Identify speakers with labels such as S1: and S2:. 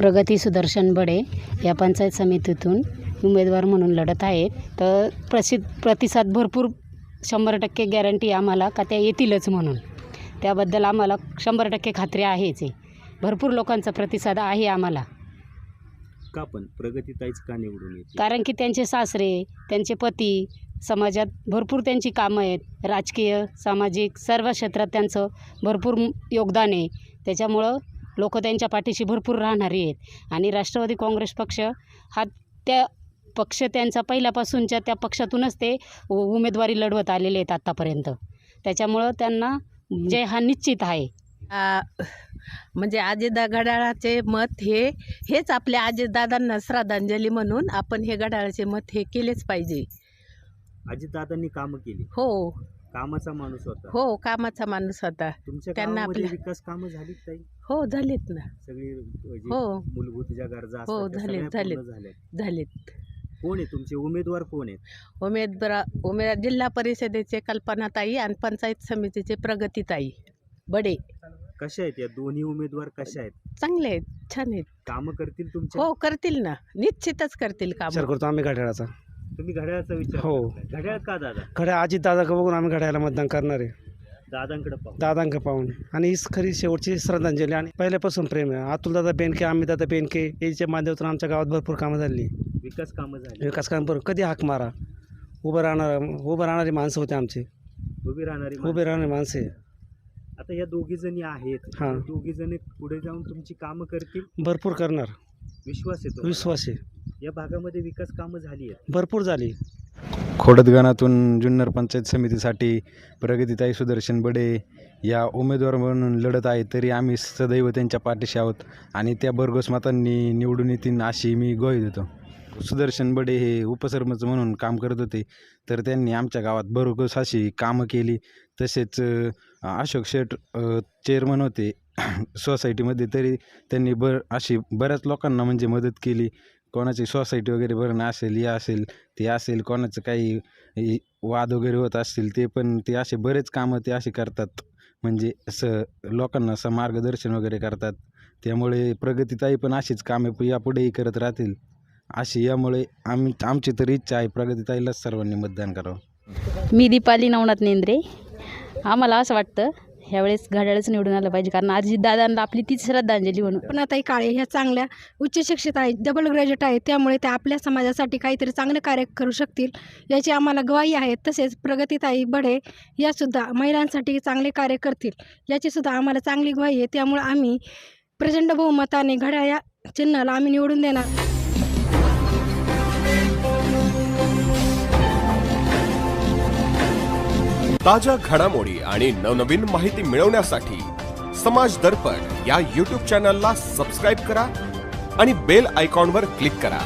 S1: प्रगती सुदर्शन बडे या पंचायत समितीतून उमेदवार म्हणून लढत आहे. तर प्रतिसाद भरपूर 100% गॅरंटी आम्हाला का त्या येतीलच म्हणून. त्याबद्दल आम्हाला 100% खात्री आहेच आहे. भरपूर लोकांचा प्रतिसाद आहे आम्हाला.
S2: का पण प्रगतीताईच का निवडून येते?
S1: कारण की त्यांचे सासरे, त्यांचे पती, समाजात भरपूर त्यांची कामं आहेत. राजकीय, सामाजिक सर्व क्षेत्रात त्यांचं भरपूर योगदान आहे. त्याच्यामुळं लोक त्यांच्या पाठीशी भरपूर राहणारी आहेत. आणि राष्ट्रवादी काँग्रेस पक्ष हा त्या पक्ष त्यांचा पहिल्यापासूनच्या त्या पक्षातूनच ते उमेदवारी लढवत आलेले आहेत आत्तापर्यंत. त्याच्यामुळं त्यांना जय हा निश्चित आहे.
S3: म्हणजे अजितदा घड्याळाचे मत हेच आपल्या अजितदादांना श्रद्धांजली म्हणून आपण हे घड्याळाचे मत हे केलेच पाहिजे.
S2: अजितदादांनी कामं केली.
S3: हो,
S2: कामाचा माणूस होता.
S3: हो, कामाचा माणूस होता.
S2: तुमच्या
S3: त्यांना
S2: गावामध्ये
S3: आपल्या
S2: विकास कामं झालीत ताई?
S3: हो झालीत ना.
S2: सगळी
S3: हो.
S2: मूलभूत ज्या गरजा
S3: हो,
S2: असतात त्या
S3: झालीत,
S2: सगळ्या
S3: झालीत.
S2: पूर्ण झाल्यात.
S3: झालीत.
S2: कोण आहे तुमचे उमेदवार? कोण आहेत?
S3: उमेदवार जिल्हा परिषदेचे कल्पनाताई आणि पंचायत समितीचे प्रगतीताई बडे.
S2: कशा आहेत या दोन्ही उमेदवार? कशा आहेत?
S3: चांगले आहेत, छान आहेत.
S2: कामं करतील तुमच्या?
S3: हो, करतील ना, निश्चितच करतील काम.
S4: विचार करतो आम्ही घड्याळाचा.
S2: तुम्ही घड्याळाचा विचार
S4: हो.
S2: करताय. घड्याळ का दादा?
S4: घड्याळ अजित दादा बघून आम्ही घड्याळाला मतदान करणार आहे.
S2: दादांकडे पाहू.
S4: दादांक पाहून. आणि हीच खरी शेवटची श्रद्धांजली. आणि पहिल्यापासून प्रेम आहे. अतुलदादा बेनके, अमितदादा बेनके याच्या माध्यमातून आमच्या गावात भरपूर कामं झाली.
S2: विकास कामं झाली.
S4: विकास काम भरपूर. कधी हाक मारा, उभं राहणारी माणसं होते आमचे.
S2: उभी राहणारी
S4: उभे राहणारी माणसे.
S2: आता या दोघी जणी आहेत.
S4: हां.
S2: दोघी जणी पुढे जाऊन तुमची कामं करतील
S4: भरपूर करणार.
S2: विश्वास आहे तुम्हाला?
S4: विश्वास आहे.
S2: या भागामध्ये विकास कामं झाली आहेत.
S4: भरपूर झाली.
S5: खोडदगणातून जुन्नर पंचायत समितीसाठी प्रगतीताई सुदर्शन बडे या उमेदवार म्हणून लढत आहे. तरी आम्ही सदैव त्यांच्या पाठीशी आहोत आणि त्या भरघोस मतांनी निवडून येतील अशी मी ग्वाही देतो. सुदर्शन बडे हे उपसरपंच म्हणून काम करत होते, तर त्यांनी आमच्या गावात भरघोस अशी कामं केली. तसेच अशोक शेठ चेअरमन होते सोसायटीमध्ये, तरी त्यांनी अशी बऱ्याच लोकांना म्हणजे मदत केली. कोणाची सोसायटी वगैरे भरणं असेल, हे असेल ते असेल, कोणाचं काही वाद वगैरे होत असतील ते पण ते असे बरेच कामं ते असे करतात. म्हणजे असं लोकांना असं मार्गदर्शन वगैरे करतात. त्यामुळे प्रगतीताई पण अशीच कामे यापुढेही करत राहतील अशी. यामुळे आमची तर इच्छा आहे प्रगतीताईलाच सर्वांनी मतदान करावं.
S6: मी दीपाली नवनाथ नेंद्रे. आम्हाला असं वाटतं ह्यावेळेस घड्याळच निवडून आलं पाहिजे, कारण अजितदादांना आपली तीच श्रद्धांजली म्हणून.
S7: पण आता काळे ह्या चांगल्या उच्च शिक्षित आहेत, डबल ग्रॅज्युएट आहेत, त्यामुळे त्या आपल्या समाजासाठी काहीतरी चांगलं कार्य करू शकतील याची आम्हाला ग्वाही आहे. तसेच प्रगतीताई बडे यासुद्धा महिलांसाठी चांगले कार्य करतील याचीसुद्धा आम्हाला चांगली ग्वाही आहे. त्यामुळे आम्ही प्रचंड बहुमताने घड्याळ या चिन्हाला आम्ही निवडून देणार.
S8: ताज्या घडामोडी आणि नवनवीन माहिती मिळवण्यासाठी समाज दर्पण या YouTube चॅनलला सबस्क्राईब करा आणि बेल आयकॉनवर क्लिक करा.